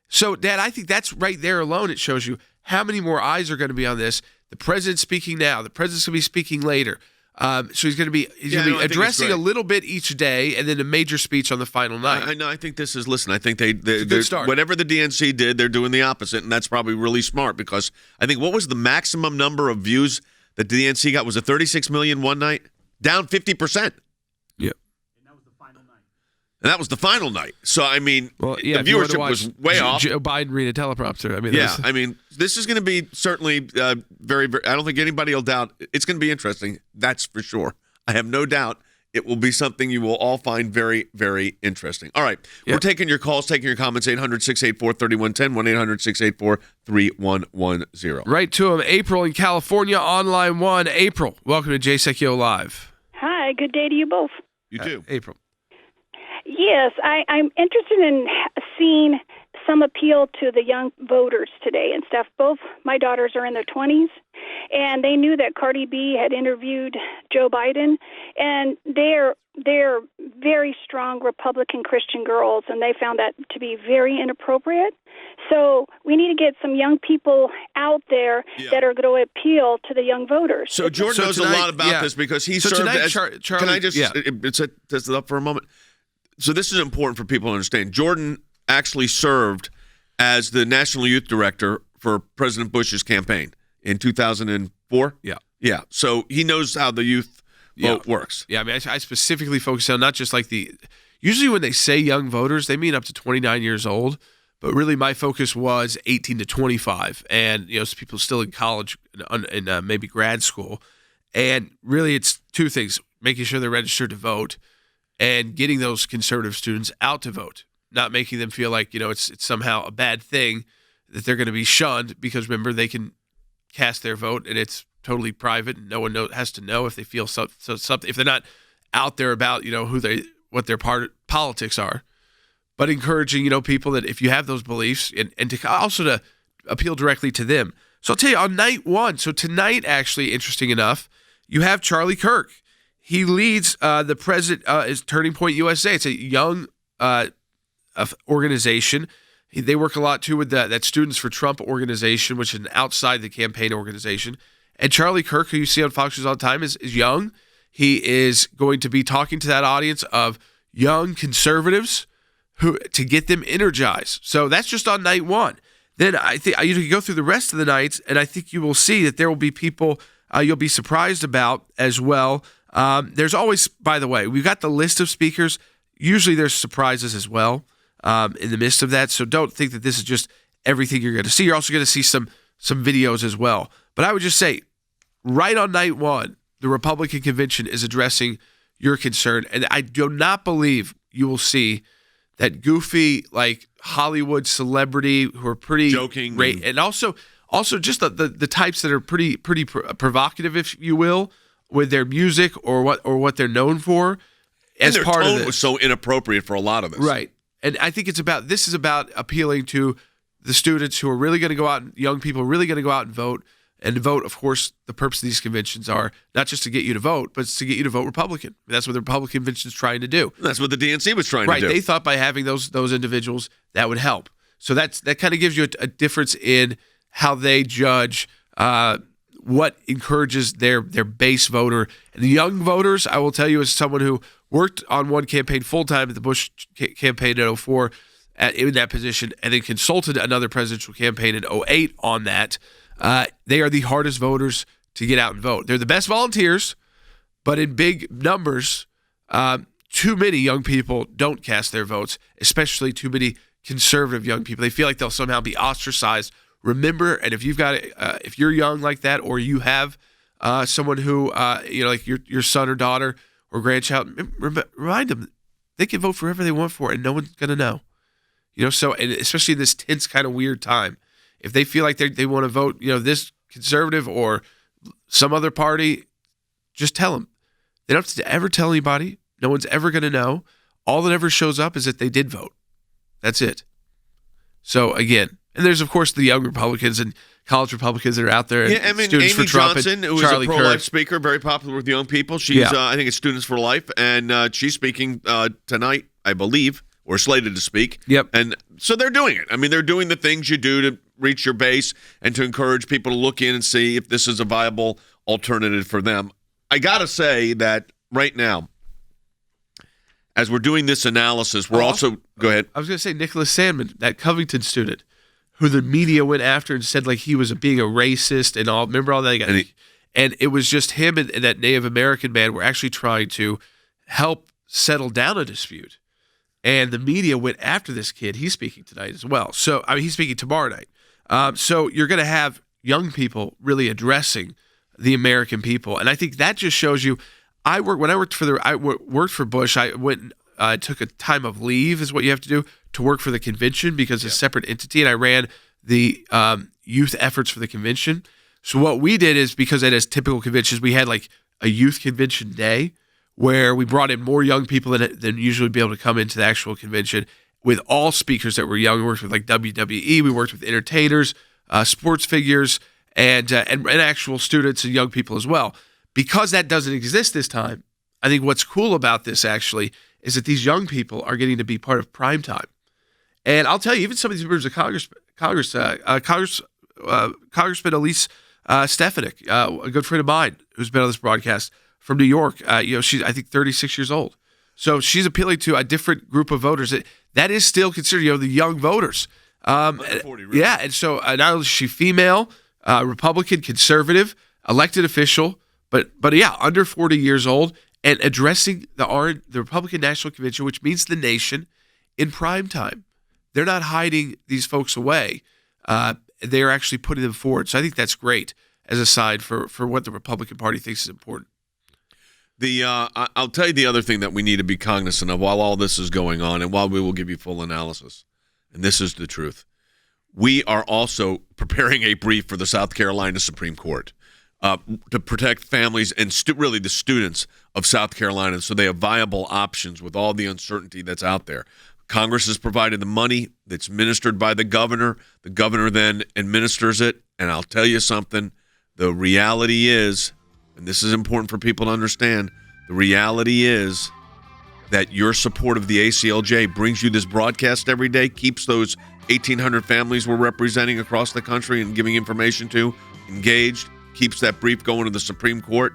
So, Dad, I think that's right there alone. It shows you how many more eyes are going to be on this. The president's speaking now. The president's going to be speaking later. So he's going to be addressing a little bit each day, and then a major speech on the final night. I know. I think this is. Listen, I think they're whatever the DNC did, they're doing the opposite, and that's probably really smart because I think what was the maximum number of views that the DNC got? Was it 36 million one night? Down 50%. Yep. And that was the final night. So, I mean, the viewership was way off. Joe Biden read a teleprompter. I mean, this is going to be certainly very, very, I don't think anybody will doubt. It's going to be interesting. That's for sure. I have no doubt it will be something you will all find very, very interesting. All right. We're taking your calls, taking your comments, 800-684-3110, 1-800-684-3110. Right to him. April in California, on line 1. April, welcome to Jay Sekulow Live. Hi, good day to you both. You too. April. Yes, I'm interested in seeing some appeal to the young voters today and stuff. Both my daughters are in their 20s, and they knew that Cardi B had interviewed Joe Biden, and they're very strong Republican Christian girls, and they found that to be very inappropriate. So we need to get some young people out there that are going to appeal to the young voters. So Jordan knows a lot about this because he served tonight, as. Charlie, can I just set this up for a moment? So this is important for people to understand. Jordan actually served as the National Youth Director for President Bush's campaign in 2004. Yeah. Yeah. So he knows how the youth vote works. Yeah, I mean, I specifically focus on not just like usually when they say young voters, they mean up to 29 years old. But really my focus was 18 to 25 and, people still in college and maybe grad school. And really it's two things, making sure they're registered to vote and getting those conservative students out to vote, not making them feel like, it's somehow a bad thing that they're going to be shunned because, remember, they can cast their vote and it's totally private and no one has to know if they feel something, if they're not out there about, what their politics are. But encouraging, people that if you have those beliefs and to also to appeal directly to them. So I'll tell you, on night 1, so tonight, actually, interesting enough, you have Charlie Kirk. He leads the president is Turning Point USA. It's a young organization. They work a lot, too, with that Students for Trump organization, which is an outside the campaign organization. And Charlie Kirk, who you see on Fox News all the time, is young. He is going to be talking to that audience of young conservatives to get them energized. So that's just on night one. Then I think you can go through the rest of the nights, and I think you will see that there will be people you'll be surprised about as well. There's always, by the way, we've got the list of speakers. Usually there's surprises as well in the midst of that. So don't think that this is just everything you're going to see. You're also going to see some videos as well. But I would just say, right on night one, the Republican convention is addressing your concern. And I do not believe you will see that goofy, like Hollywood celebrity who are pretty joking, and also just the types that are pretty provocative, if you will, with their music or what they're known for. And their part tone of this was so inappropriate for a lot of this, right? And I think this is about appealing to the students who are really going to go out, and young people really going to go out and vote. And to vote, of course, the purpose of these conventions are not just to get you to vote, but it's to get you to vote Republican. That's what the Republican convention is trying to do. That's what the DNC was trying to do. Right. They thought by having those individuals, that would help. So that kind of gives you a difference in how they judge what encourages their base voter. And the young voters, I will tell you, as someone who worked on one campaign full-time at the Bush campaign in 2004 in that position, and then consulted another presidential campaign in 2008 on that, they are the hardest voters to get out and vote. They're the best volunteers, but in big numbers, too many young people don't cast their votes, especially too many conservative young people. They feel like they'll somehow be ostracized. Remember, and if if you're young like that, or you have someone who like your son or daughter or grandchild, remind them they can vote for whoever they want for, and no one's gonna know. So, and especially in this tense kind of weird time, if they feel like they want to vote, this conservative or some other party, just tell them. They don't have to ever tell anybody. No one's ever going to know. All that ever shows up is that they did vote. That's it. So, again, and there's, of course, the young Republicans and college Republicans that are out there. Yeah, I mean, Students Amy for Trump Johnson, who is Charlie a pro-life Kirk. speaker, very popular with young people. She's, I think it's Students for Life, and she's speaking tonight, I believe, or slated to speak. Yep. And so they're doing it. I mean, they're doing the things you do to reach your base and to encourage people to look in and see if this is a viable alternative for them. I got to say that right now, as we're doing this analysis, we're also go ahead. I was going to say Nicholas Sandmann, that Covington student, who the media went after and said like he was being a racist and all. Remember all that? And it was just him and that Native American man were actually trying to help settle down a dispute. And the media went after this kid. He's speaking tonight as well. So, he's speaking tomorrow night. So you're going to have young people really addressing the American people. And I think that just shows you, when I worked for Bush, I went took a time of leave is what you have to do to work for the convention because it's a separate entity. And I ran the youth efforts for the convention. So what we did is, because it is typical conventions, we had like a youth convention day where we brought in more young people than usually be able to come into the actual convention, with all speakers that were young. We worked with like WWE, we worked with entertainers, sports figures, and actual students and young people as well. Because that doesn't exist this time, I think what's cool about this actually is that these young people are getting to be part of prime time. And I'll tell you, even some of these members of Congressman Elise Stefanik, a good friend of mine who's been on this broadcast from New York, she's, I think, 36 years old. So she's appealing to a different group of voters. That is still considered, the young voters. 40, really. Yeah, and so not only is she female, Republican, conservative, elected official, but yeah, under 40 years old, and addressing the Republican National Convention, which means the nation, in prime time. They're not hiding these folks away. They're actually putting them forward. So I think that's great as a sign for what the Republican Party thinks is important. I'll tell you the other thing that we need to be cognizant of while all this is going on, and while we will give you full analysis, and this is the truth. We are also preparing a brief for the South Carolina Supreme Court to protect families and really the students of South Carolina, so they have viable options with all the uncertainty that's out there. Congress has provided the money that's ministered by the governor. The governor then administers it, and I'll tell you something. The reality is, and this is important for people to understand, the reality is that your support of the ACLJ brings you this broadcast every day, keeps those 1,800 families we're representing across the country and giving information to engaged, keeps that brief going to the Supreme Court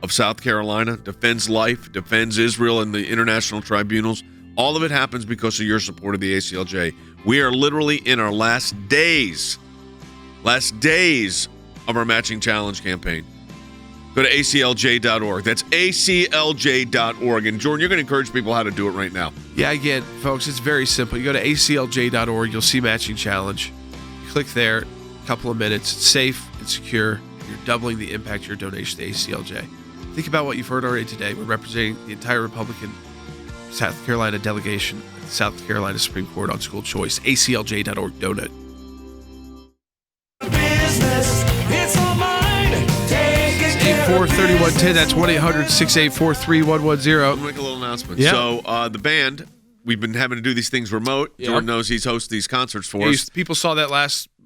of South Carolina, defends life, defends Israel and the international tribunals. All of it happens because of your support of the ACLJ. We are literally in our last days of our matching challenge campaign. Go to aclj.org. That's aclj.org. And Jordan, you're going to encourage people how to do it right now. Yeah, again, folks, it's very simple. You go to aclj.org. You'll see Matching Challenge. You click there, a couple of minutes. It's safe, it's secure. You're doubling the impact of your donation to ACLJ. Think about what you've heard already today. We're representing the entire Republican South Carolina delegation at the South Carolina Supreme Court on school choice. aclj.org donate. Business, it's all mine. Take it. 844-3110. That's 1-800-684-3110. I'll make a little announcement. Yeah. So the band, we've been having to do these things remote. Yeah. Jordan knows he's hosted these concerts for us. People saw that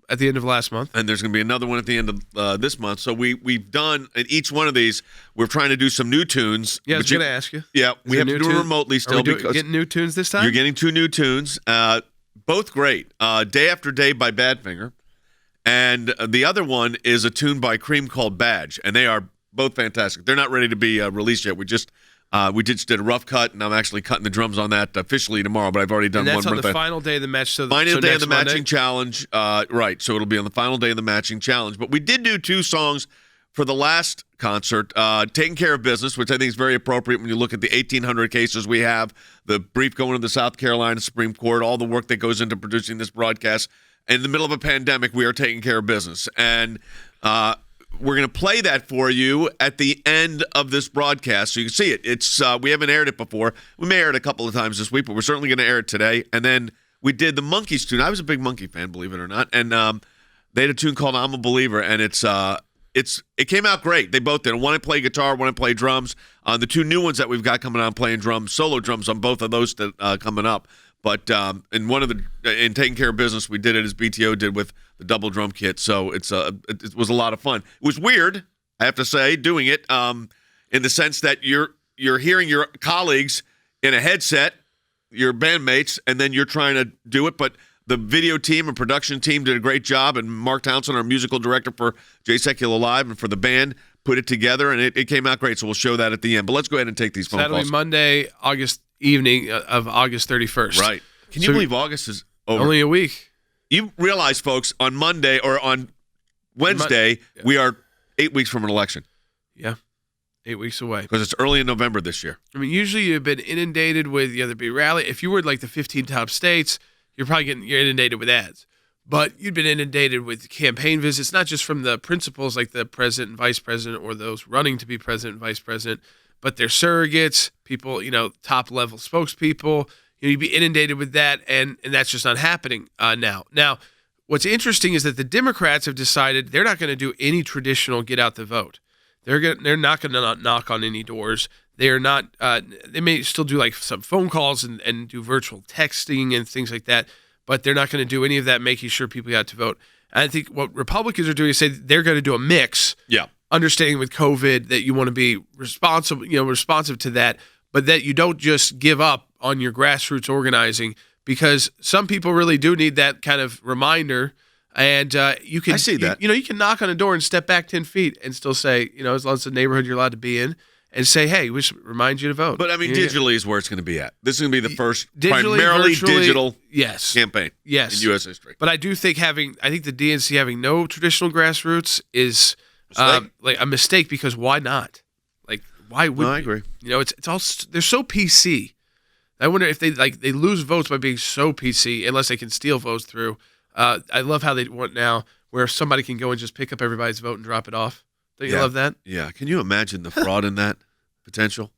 at the end of last month. And there's going to be another one at the end of this month. So we've done, at each one of these, we're trying to do some new tunes. Yeah, I was going to ask you. Yeah, we have to do it remotely still. Are we getting new tunes this time? You're getting 2 new tunes, both great. Day After Day by Badfinger. And the other one is a tune by Cream called Badge. And they are both fantastic. They're not ready to be released yet. We just did a rough cut, and I'm actually cutting the drums on that officially tomorrow, but I've already done and one. that's on the final day of the match. Final day of the matching challenge. Right, so it'll be on the final day of the matching challenge. But we did do 2 songs for the last concert, Taking Care of Business, which I think is very appropriate when you look at the 1,800 cases we have, the brief going to the South Carolina Supreme Court, all the work that goes into producing this broadcast. In the middle of a pandemic, we are taking care of business. And we're going to play that for you at the end of this broadcast so you can see it. It's we haven't aired it before. We may air it a couple of times this week, but we're certainly going to air it today. And then we did the Monkees tune. I was a big Monkey fan, believe it or not. And they had a tune called I'm a Believer, and it came out great. They both did. One I play guitar, one I play drums. The 2 new ones that we've got coming out, playing drums, solo drums on both of those that coming up. But in Taking Care of Business, we did it as BTO did with the double drum kit. So it was a lot of fun. It was weird, I have to say, doing it in the sense that you're hearing your colleagues in a headset, your bandmates, and then you're trying to do it. But the video team and production team did a great job, and Mark Townsend, our musical director for Jay Sekulow Live and for the band, put it together, and it came out great. So we'll show that at the end. But let's go ahead and take these phone calls. That'll be Monday, evening of August 31st. Right. Can you believe August is over? Only a week. You realize, folks, on Monday or on Wednesday, we are 8 weeks from an election. Yeah. 8 weeks away. Because it's early in November this year. I mean, usually you've been inundated with the big rally. If you were like the 15 top states, you're inundated with ads. But you've been inundated with campaign visits, not just from the principals like the president and vice president or those running to be president and vice president, but their surrogates, people, top-level spokespeople. You'd be inundated with that, and that's just not happening now. Now, what's interesting is that the Democrats have decided they're not going to do any traditional get out the vote. They're not going to knock on any doors. They are not. They may still do like some phone calls and do virtual texting and things like that, but they're not going to do any of that, making sure people got to vote. And I think what Republicans are doing is say they're going to do a mix. Yeah. Understanding with COVID that you want to be responsive to that, but that you don't just give up on your grassroots organizing, because some people really do need that kind of reminder. And you can, I see that. You can knock on a door and step back 10 feet and still say, as long as the neighborhood you're allowed to be in, and say, hey, we should remind you to vote. But I mean, digitally is where it's going to be at. This is going to be the first Digitally, primarily virtually, digital yes. campaign in U.S. history. But I do think the DNC having no traditional grassroots is like a mistake, because why not? Like, why would I agree. It's all, they're so PC. I wonder if they lose votes by being so PC, unless they can steal votes through. I love how they want now, where somebody can go and just pick up everybody's vote and drop it off. Don't you love that? Yeah. Can you imagine the fraud in that potential?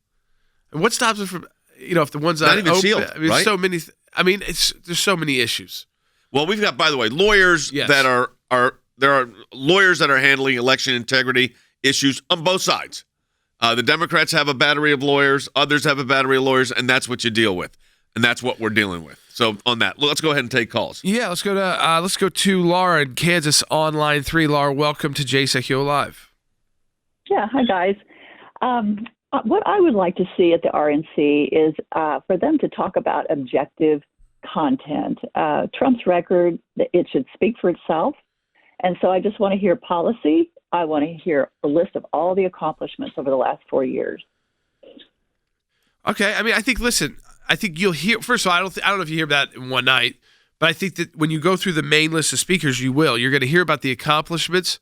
And what stops it from, if the one's not even open, sealed, I mean, right? so many. There's so many issues. Well, we've got, by the way, lawyers that there are lawyers that are handling election integrity issues on both sides. The Democrats have a battery of lawyers, others have a battery of lawyers, and that's what you deal with, and that's what we're dealing with. So on that, let's go ahead and take calls. Yeah, let's go to Laura in Kansas on line 3. Laura, welcome to Jay Sekulow Live. Yeah, hi guys. What I would like to see at the RNC is for them to talk about objective content. Trump's record, it should speak for itself. And so I just want to hear policy. I want to hear a list of all the accomplishments over the last 4 years. Okay. I mean, I think you'll hear, first of all, I don't know if you hear that in one night, but I think that when you go through the main list of speakers, you will. You're going to hear about the accomplishments.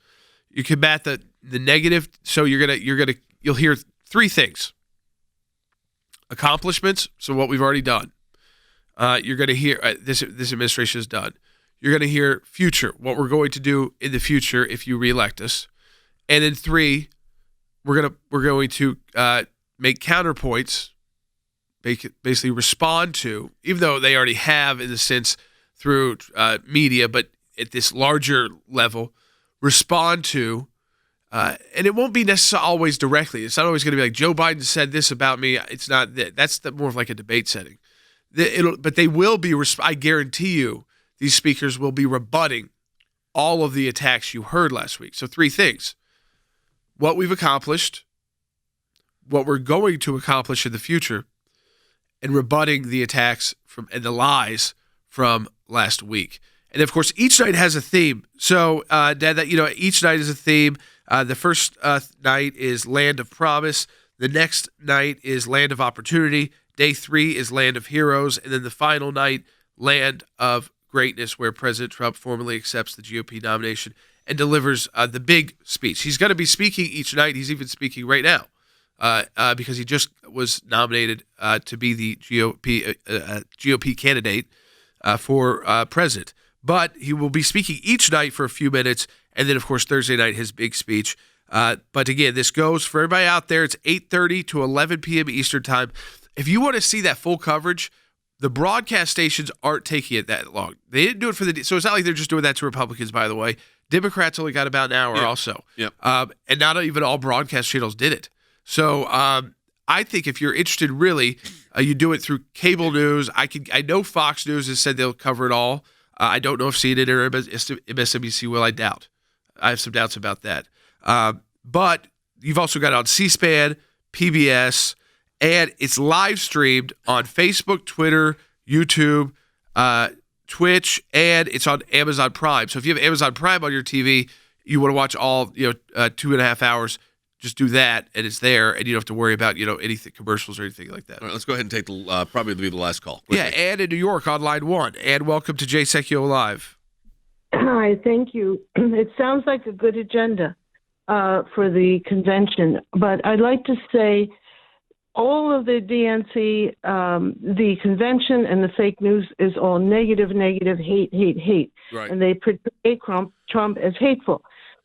You combat the negative. So you'll hear three things. Accomplishments, so what we've already done. You're going to hear this administration has done. You're going to hear future, what we're going to do in the future if you reelect us. And then three, we're going to make counterpoints, basically respond to, even though they already have in the sense through media, but at this larger level, respond to, and it won't be necessarily always directly. It's not always going to be like Joe Biden said this about me. It's not that. That's more of like a debate setting. But they will be. I guarantee you, these speakers will be rebutting all of the attacks you heard last week. So three things: what we've accomplished, what we're going to accomplish in the future, and rebutting the attacks and the lies from last week. And of course, each night has a theme. So, Dad, each night is a theme. The first night is Land of Promise. The next night is Land of Opportunity. Day 3 is Land of Heroes. And then the final night, Land of Greatness, where President Trump formally accepts the GOP nomination and delivers the big speech. He's going to be speaking each night. He's even speaking right now because he just was nominated to be the GOP candidate for president. But he will be speaking each night for a few minutes, and then, of course, Thursday night, his big speech. But again, this goes for everybody out there. It's 8:30 to 11 p.m. Eastern Time. If you want to see that full coverage, the broadcast stations aren't taking it that long. They didn't do it for so it's not like they're just doing that to Republicans, by the way. Democrats only got about an hour also. Yep. And not even all broadcast channels did it. So I think if you're interested, really, you do it through cable news. I know Fox News has said they'll cover it all. I don't know if CNN or MSNBC will. I doubt. I have some doubts about that. But you've also got it on C-SPAN, PBS, and it's live streamed on Facebook, Twitter, YouTube, Twitch, and it's on Amazon Prime. So if you have Amazon Prime on your TV, you want to watch all 2.5 hours. Just do that, and it's there, and you don't have to worry about anything commercials or anything like that. All right, let's go ahead and take probably be the last call. Quickly. Yeah, Ann in New York on line 1. Ann, welcome to Jay Sekulow Live. Hi, thank you. It sounds like a good agenda for the convention, but I'd like to say all of the DNC, the convention and the fake news is all negative, hate. Right. And they portray Trump as hateful.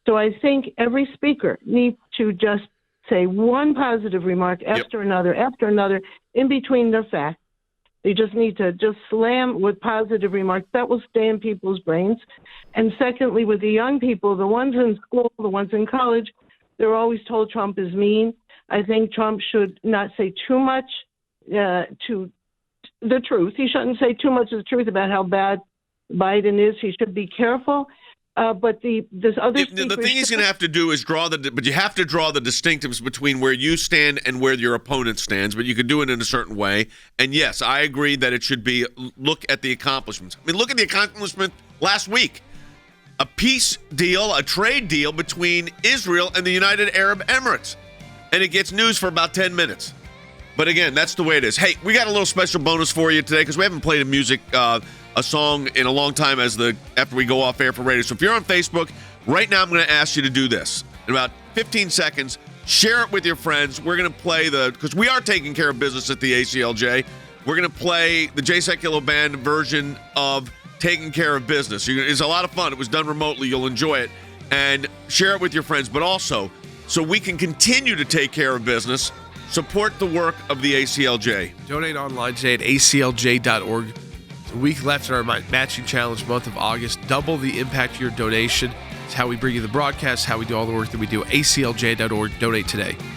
So I think every speaker needs to just say one positive remark after another, in between their facts. They just need to just slam with positive remarks. That will stay in people's brains. And secondly, with the young people, the ones in school, the ones in college, they're always told Trump is mean. I think Trump should not say too much to the truth. He shouldn't say too much of the truth about how bad Biden is. He should be careful. But this other the thing he's going to have to do is but you have to draw the distinctives between where you stand and where your opponent stands, but you can do it in a certain way. And yes, I agree that it should be look at the accomplishments. I mean, look at the accomplishment last week. A peace deal, a trade deal between Israel and the United Arab Emirates. And it gets news for about 10 minutes. But again, that's the way it is. Hey, we got a little special bonus for you today because we haven't played a song in a long time after we go off air for radio. So if you're on Facebook, right now I'm going to ask you to do this. In about 15 seconds, share it with your friends. We're going to play because we are taking care of business at the ACLJ. We're going to play the Jay Sekulow Band version of Taking Care of Business. It's a lot of fun. It was done remotely. You'll enjoy it. And share it with your friends. But also, so we can continue to take care of business, support the work of the ACLJ. Donate online today at aclj.org. A week left in our matching challenge month of August. Double the impact of your donation. It's how we bring you the broadcast, how we do all the work that we do. aclj.org. Donate today.